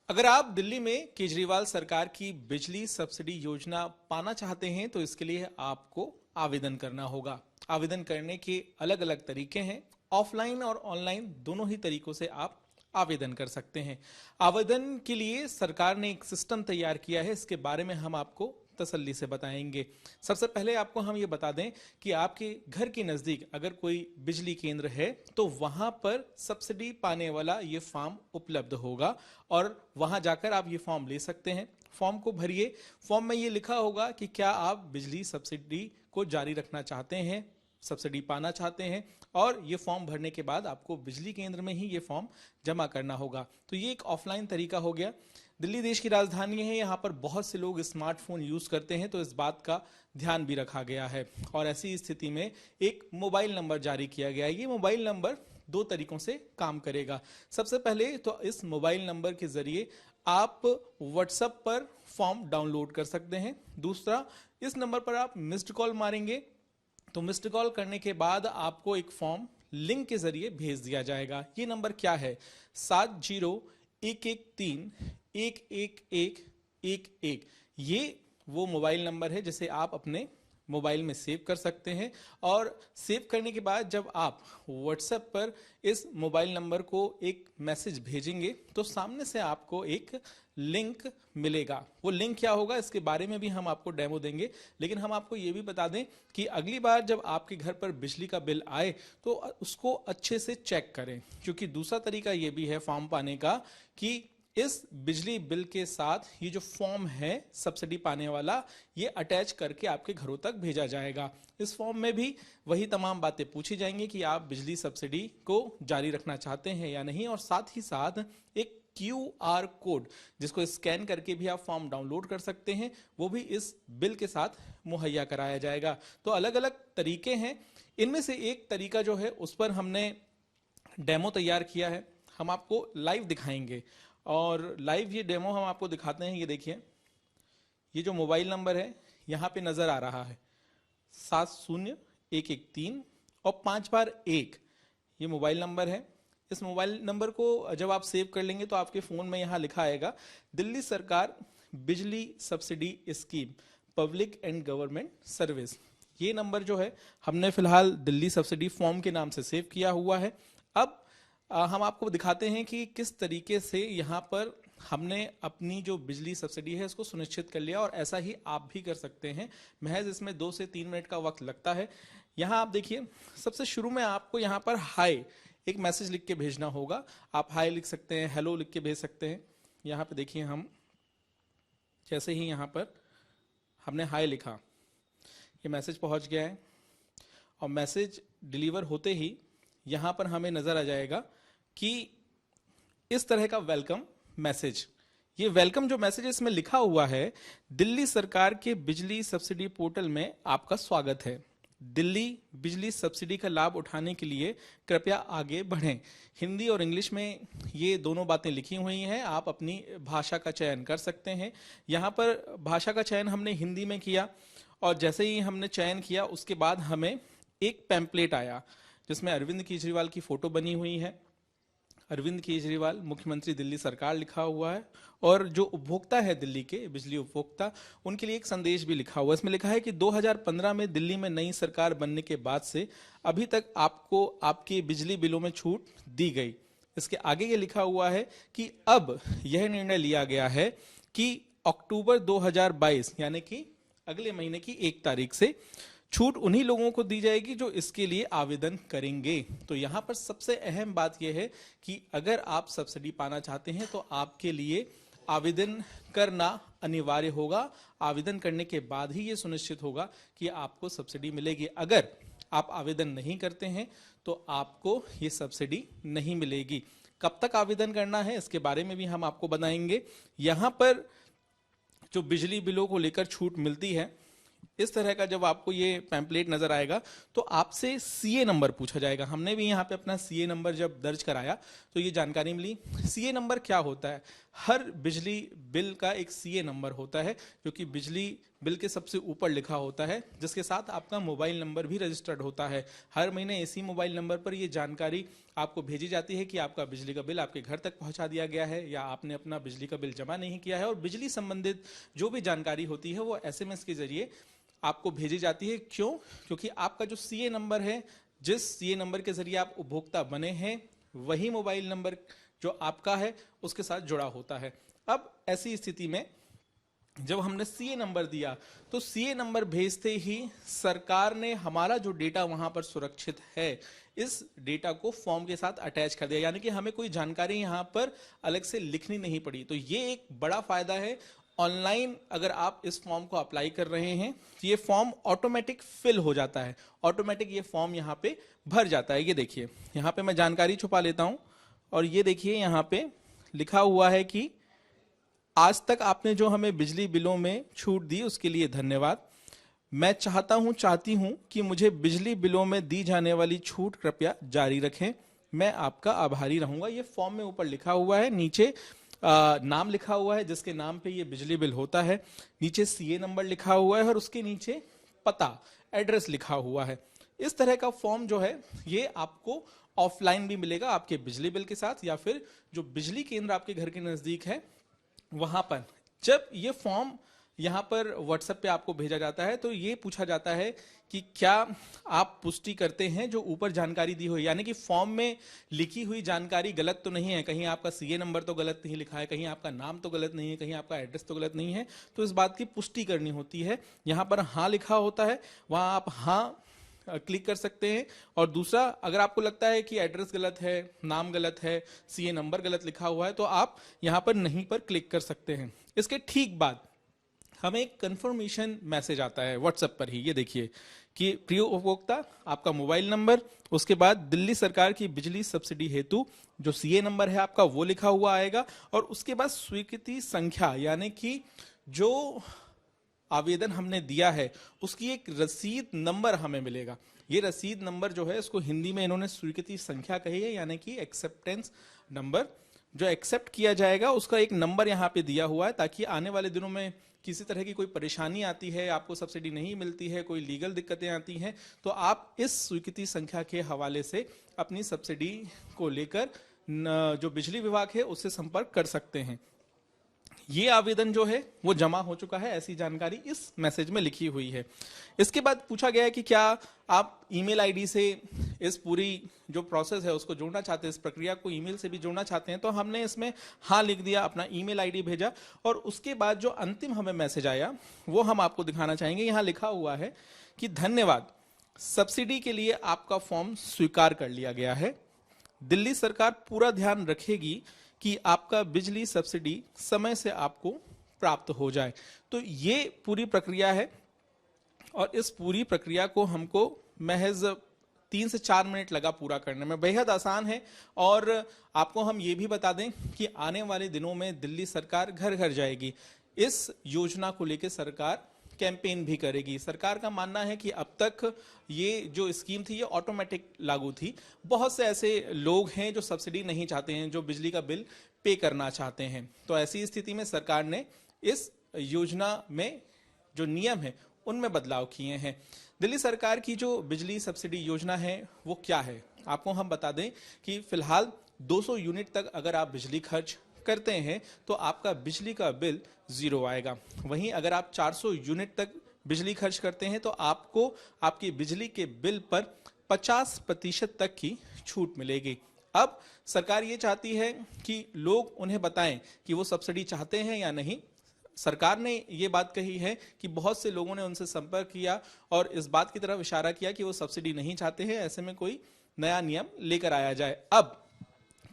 अगर आप दिल्ली में केजरीवाल सरकार की बिजली सब्सिडी योजना पाना चाहते हैं तो इसके लिए आपको आवेदन करना होगा। आवेदन करने के अलग अलग तरीके हैं। ऑफलाइन और ऑनलाइन दोनों ही तरीकों से आप आवेदन कर सकते हैं। आवेदन के लिए सरकार ने एक सिस्टम तैयार किया है, इसके बारे में हम आपको तसल्ली से बताएंगे। सबसे पहले आपको हम ये बता दें कि आपके घर के नजदीक अगर कोई बिजली केंद्र है तो वहां पर सब्सिडी पाने वाला ये फॉर्म उपलब्ध होगा और वहां जाकर आप ये फॉर्म ले सकते हैं। फॉर्म को भरिए। फॉर्म में ये लिखा होगा कि क्या आप बिजली सब्सिडी को जारी रखना चाहते हैं, सब्सिडी पाना चाहते हैं, और ये फॉर्म भरने के बाद आपको बिजली केंद्र में ही ये फॉर्म जमा करना होगा। तो ये एक ऑफलाइन तरीका हो गया। दिल्ली देश की राजधानी है, यहाँ पर बहुत से लोग स्मार्टफोन यूज करते हैं, तो इस बात का ध्यान भी रखा गया है और ऐसी स्थिति में एक मोबाइल नंबर जारी किया गया है। ये मोबाइल नंबर दो तरीकों से काम करेगा। सबसे पहले तो इस मोबाइल नंबर के जरिए आप व्हाट्सएप पर फॉर्म डाउनलोड कर सकते हैं। दूसरा, इस नंबर पर आप मिस्ड कॉल मारेंगे तो मिस्ड कॉल करने के बाद आपको एक फॉर्म लिंक के जरिए भेज दिया जाएगा। ये नंबर क्या है? 7011311111। ये वो मोबाइल नंबर है जिसे आप अपने मोबाइल में सेव कर सकते हैं और सेव करने के बाद जब आप व्हाट्सएप पर इस मोबाइल नंबर को एक मैसेज भेजेंगे तो सामने से आपको एक लिंक मिलेगा। वो लिंक क्या होगा इसके बारे में भी हम आपको डेमो देंगे, लेकिन हम आपको ये भी बता दें कि अगली बार जब आपके घर पर बिजली का बिल आए तो उसको अच्छे से चेक करें, क्योंकि दूसरा तरीका ये भी है फॉर्म पाने का कि इस बिजली बिल के साथ ये जो फॉर्म है सब्सिडी पाने वाला, ये अटैच करके आपके घरों तक भेजा जाएगा। इस फॉर्म में भी वही तमाम बातें पूछी जाएंगी कि आप बिजली सब्सिडी को जारी रखना चाहते हैं या नहीं, और साथ ही साथ एक QR कोड जिसको स्कैन करके भी आप फॉर्म डाउनलोड कर सकते हैं, वो भी इस बिल के साथ मुहैया कराया जाएगा। तो अलग अलग तरीके हैं। इनमें से एक तरीका जो है उस पर हमने डेमो तैयार किया है, हम आपको लाइव दिखाएंगे और लाइव ये डेमो हम आपको दिखाते हैं। ये देखिए, ये जो मोबाइल नंबर है यहाँ पे नजर आ रहा है 70113 और 5 बार 1, ये मोबाइल नंबर है। इस मोबाइल नंबर को जब आप सेव कर लेंगे तो आपके फोन में यहाँ लिखा आएगा दिल्ली सरकार बिजली subsidy scheme public and government service. ये नंबर जो है हमने फिलहाल दिल्ली सब्सिडी फॉर्म के नाम से सेव किया हुआ है। अब हम आपको दिखाते हैं कि किस तरीके से यहाँ पर हमने अपनी जो बिजली सब्सिडी है इसको सुनिश्चित कर लिया, और ऐसा ही आप भी कर सकते हैं। महज इसमें 2 से 3 मिनट का वक्त लगता है। यहाँ आप देखिए, सबसे शुरू में आपको यहाँ पर हाय एक मैसेज लिख के भेजना होगा। आप हाय लिख सकते हैं, हेलो लिख के भेज सकते हैं। यहाँ पे देखिए, हम जैसे ही यहाँ पर हमने हाय लिखा, ये मैसेज पहुंच गया है और मैसेज डिलीवर होते ही यहाँ पर हमें नजर आ जाएगा कि इस तरह का वेलकम मैसेज। ये वेलकम जो मैसेज इसमें लिखा हुआ है, दिल्ली सरकार के बिजली सब्सिडी पोर्टल में आपका स्वागत है। दिल्ली बिजली सब्सिडी का लाभ उठाने के लिए कृपया आगे बढ़ें। हिंदी और इंग्लिश में ये दोनों बातें लिखी हुई हैं, आप अपनी भाषा का चयन कर सकते हैं। यहाँ पर भाषा का चयन हमने हिंदी में किया और जैसे ही हमने चयन किया उसके बाद हमें एक पैम्पलेट आया जिसमें अरविंद केजरीवाल की फोटो बनी हुई है। अरविंद केजरीवाल मुख्यमंत्री दिल्ली सरकार लिखा हुआ है और जो उपभोक्ता है दिल्ली के बिजली उपभोक्ता, उनके लिए एक संदेश भी लिखा हुआ है। इसमें लिखा है कि 2015 में दिल्ली में नई सरकार बनने के बाद से अभी तक आपको आपके बिजली बिलों में छूट दी गई। इसके आगे ये लिखा हुआ है कि अब यह निर्णय लिया गया है कि अक्टूबर 2022 यानी कि अगले महीने की 1 तारीख से छूट उन्हीं लोगों को दी जाएगी जो इसके लिए आवेदन करेंगे। तो यहाँ पर सबसे अहम बात यह है कि अगर आप सब्सिडी पाना चाहते हैं तो आपके लिए आवेदन करना अनिवार्य होगा। आवेदन करने के बाद ही ये सुनिश्चित होगा कि आपको सब्सिडी मिलेगी। अगर आप आवेदन नहीं करते हैं तो आपको ये सब्सिडी नहीं मिलेगी। कब तक आवेदन करना है इसके बारे में भी हम आपको बताएंगे। यहाँ पर जो बिजली बिलों को लेकर छूट मिलती है, इस तरह का जब आपको ये पैम्पलेट नजर आएगा तो आपसे सीए नंबर पूछा जाएगा। हमने भी यहाँ पे अपना सीए नंबर जब दर्ज कराया तो ये जानकारी मिली। सीए नंबर क्या होता है? हर बिजली बिल का एक सीए नंबर होता है जो कि बिजली बिल के सबसे ऊपर लिखा होता है, जिसके साथ आपका मोबाइल नंबर भी रजिस्टर्ड होता है। हर महीने इसी मोबाइल नंबर पर ये जानकारी आपको भेजी जाती है कि आपका बिजली का बिल आपके घर तक पहुंचा दिया गया है या आपने अपना बिजली का बिल जमा नहीं किया है। और बिजली संबंधित जो भी जानकारी होती है वो एसएमएस के जरिए आपको भेजी जाती है। क्यों? क्योंकि आपका जो सीए नंबर है, जिस सीए नंबर के जरिए आप उपभोक्ता बने हैं, वही मोबाइल नंबर जो आपका है उसके साथ जुड़ा होता है। अब ऐसी स्थिति में जब हमने सीए नंबर दिया तो सीए नंबर भेजते ही सरकार ने हमारा जो डेटा वहां पर सुरक्षित है, इस डेटा को फॉर्म के साथ अटैच कर दिया, यानी कि हमें कोई जानकारी यहां पर अलग से लिखनी नहीं पड़ी। तो ये एक बड़ा फायदा है। ऑनलाइन अगर आप इस फॉर्म को अप्लाई कर रहे हैं तो ये फॉर्म ऑटोमेटिक फिल हो जाता है, ऑटोमेटिक ये फॉर्म यहाँ पे भर जाता है। ये देखिए, यहाँ पे मैं जानकारी छुपा लेता हूं और ये देखिए यहाँ पे लिखा हुआ है कि आज तक आपने जो हमें बिजली बिलों में छूट दी उसके लिए धन्यवाद। मैं चाहती हूं कि मुझे बिजली बिलों में दी जाने वाली छूट कृपया जारी रखें। मैं आपका आभारी रहूंगा। ये फॉर्म में ऊपर लिखा हुआ है, नीचे नाम लिखा हुआ है जिसके नाम पे ये बिजली बिल होता है, नीचे सीए नंबर लिखा हुआ है और उसके नीचे पता, एड्रेस लिखा हुआ है। इस तरह का फॉर्म जो है ये आपको ऑफलाइन भी मिलेगा आपके बिजली बिल के साथ, या फिर जो बिजली केंद्र आपके घर के नजदीक है वहां पर। जब ये फॉर्म यहां पर व्हाट्सएप पे आपको भेजा जाता है तो ये पूछा जाता है कि क्या आप पुष्टि करते हैं जो ऊपर जानकारी दी हुई, यानी कि फॉर्म में लिखी हुई जानकारी गलत तो नहीं है, कहीं आपका सीए नंबर तो गलत नहीं लिखा है, कहीं आपका नाम तो गलत नहीं है, कहीं आपका एड्रेस तो गलत नहीं है। तो इस बात की पुष्टि करनी होती है। यहां पर हाँ लिखा होता है, वहां आप हाँ क्लिक कर सकते हैं। और दूसरा, अगर आपको लगता है कि एड्रेस गलत है, नाम गलत है, सीए नंबर गलत लिखा हुआ है, तो आप यहां पर नहीं पर क्लिक कर सकते हैं। इसके ठीक बाद हमें एक कंफर्मेशन मैसेज आता है व्हाट्सएप पर ही। ये देखिए कि प्रिय उपभोक्ता, आपका मोबाइल नंबर, उसके बाद दिल्ली सरकार की बिजली सब्सिडी हेतु जो सीए नंबर है आपका वो लिखा हुआ आएगा, और उसके बाद स्वीकृति संख्या, यानी कि जो आवेदन हमने दिया है उसकी एक रसीद नंबर हमें मिलेगा। ये रसीद नंबर जो है इसको हिंदी में इन्होंने स्वीकृति संख्या कही है, यानी कि एक्सेप्टेंस नंबर। जो एक्सेप्ट किया जाएगा उसका एक नंबर यहाँ पे दिया हुआ है, ताकि आने वाले दिनों में किसी तरह की कोई परेशानी आती है, आपको सब्सिडी नहीं मिलती है, कोई लीगल दिक्कतें आती हैं, तो आप इस स्वीकृति संख्या के हवाले से अपनी सब्सिडी को लेकर जो बिजली विभाग है उससे संपर्क कर सकते हैं। ये आवेदन जो है वो जमा हो चुका है, ऐसी जानकारी इस मैसेज में लिखी हुई है। इसके बाद पूछा गया है कि क्या आप ईमेल आईडी से इस पूरी जो प्रोसेस है उसको जोड़ना चाहते हैं, इस प्रक्रिया को ईमेल से भी जोड़ना चाहते हैं। तो हमने इसमें हाँ लिख दिया, अपना ईमेल आईडी भेजा, और उसके बाद जो अंतिम हमें मैसेज आया वो हम आपको दिखाना चाहेंगे। यहाँ लिखा हुआ है कि धन्यवाद, सब्सिडी के लिए आपका फॉर्म स्वीकार कर लिया गया है। दिल्ली सरकार पूरा ध्यान रखेगी कि आपका बिजली सब्सिडी समय से आपको प्राप्त हो जाए। तो ये पूरी प्रक्रिया है, और इस पूरी प्रक्रिया को हमको महज 3 से 4 मिनट लगा पूरा करने में, बेहद आसान है। और आपको हम ये भी बता दें कि आने वाले दिनों में दिल्ली सरकार घर घर जाएगी। इस योजना को लेकर सरकार कैंपेन भी करेगी। सरकार का मानना है कि अब तक ये जो स्कीम थी ये ऑटोमेटिक लागू थी। बहुत से ऐसे लोग हैं जो सब्सिडी नहीं चाहते हैं, जो बिजली का बिल पे करना चाहते हैं। तो ऐसी स्थिति में सरकार ने इस योजना में जो नियम है उनमें बदलाव किए हैं। दिल्ली सरकार की जो बिजली सब्सिडी योजना है वो क्या है, आपको हम बता दें कि फिलहाल 200 यूनिट तक अगर आप बिजली खर्च करते हैं तो आपका बिजली का बिल 0 आएगा। वहीं अगर आप 400 यूनिट तक बिजली खर्च करते हैं तो आपको आपकी बिजली के बिल पर 50% तक की छूट मिलेगी। अब सरकार ये चाहती है कि लोग उन्हें बताएं कि वो सब्सिडी चाहते हैं या नहीं। सरकार ने ये बात कही है कि बहुत से लोगों ने उनसे संपर्क किया और इस बात की तरफ इशारा किया कि वो सब्सिडी नहीं चाहते हैं, ऐसे में कोई नया नियम लेकर आया जाए। अब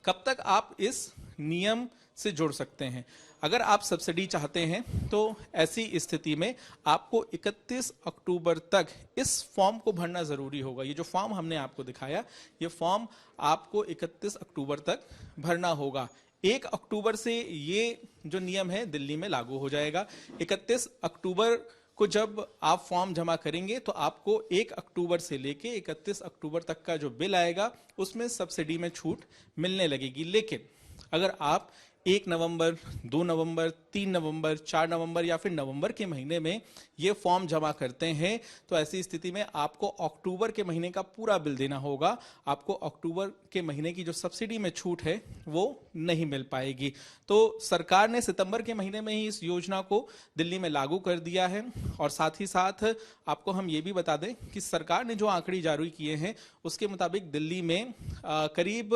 कब तक आप इस नियम से जुड़ सकते हैं? अगर आप सब्सिडी चाहते हैं तो ऐसी स्थिति में आपको 31 अक्टूबर तक इस फॉर्म को भरना जरूरी होगा। ये जो फॉर्म हमने आपको दिखाया, ये फॉर्म आपको 31 अक्टूबर तक भरना होगा। 1 अक्टूबर से ये जो नियम है दिल्ली में लागू हो जाएगा। 31 अक्टूबर को जब आप फॉर्म जमा करेंगे तो आपको 1 अक्टूबर से लेके 31 अक्टूबर तक का जो बिल आएगा उसमें सब्सिडी में छूट मिलने लगेगी। लेकिन अगर आप 1 नवंबर, 2 नवंबर, 3 नवंबर, 4 नवंबर या फिर नवंबर के महीने में ये फॉर्म जमा करते हैं तो ऐसी स्थिति में आपको अक्टूबर के महीने का पूरा बिल देना होगा। आपको अक्टूबर के महीने की जो सब्सिडी में छूट है वो नहीं मिल पाएगी। तो सरकार ने सितंबर के महीने में ही इस योजना को दिल्ली में लागू कर दिया है। और साथ ही साथ आपको हम ये भी बता दें कि सरकार ने जो आंकड़े जारी किए हैं उसके मुताबिक दिल्ली में करीब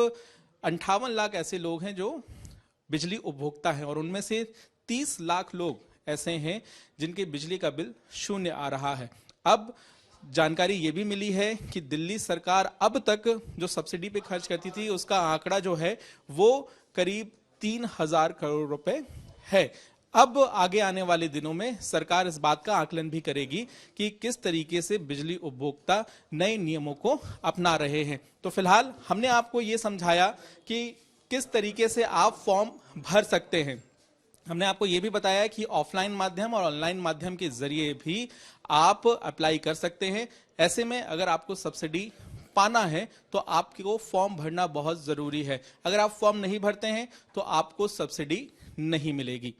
58 लाख ऐसे लोग हैं जो बिजली उपभोक्ता हैं और उनमें से 30 लाख लोग ऐसे हैं जिनके बिजली का बिल शून्य आ रहा है। अब जानकारी ये भी मिली है कि दिल्ली सरकार अब तक जो सब्सिडी पे खर्च करती थी उसका आंकड़ा जो है वो करीब 3,000 करोड़ रुपए है। अब आगे आने वाले दिनों में सरकार इस बात का आकलन भी करेगी कि किस तरीके से बिजली उपभोक्ता नए नियमों को अपना रहे हैं। तो फिलहाल हमने आपको ये समझाया कि किस तरीके से आप फॉर्म भर सकते हैं। हमने आपको ये भी बताया कि ऑफलाइन माध्यम और ऑनलाइन माध्यम के जरिए भी आप अप्लाई कर सकते हैं। ऐसे में अगर आपको सब्सिडी पाना है तो आपको फॉर्म भरना बहुत जरूरी है। अगर आप फॉर्म नहीं भरते हैं तो आपको सब्सिडी नहीं मिलेगी।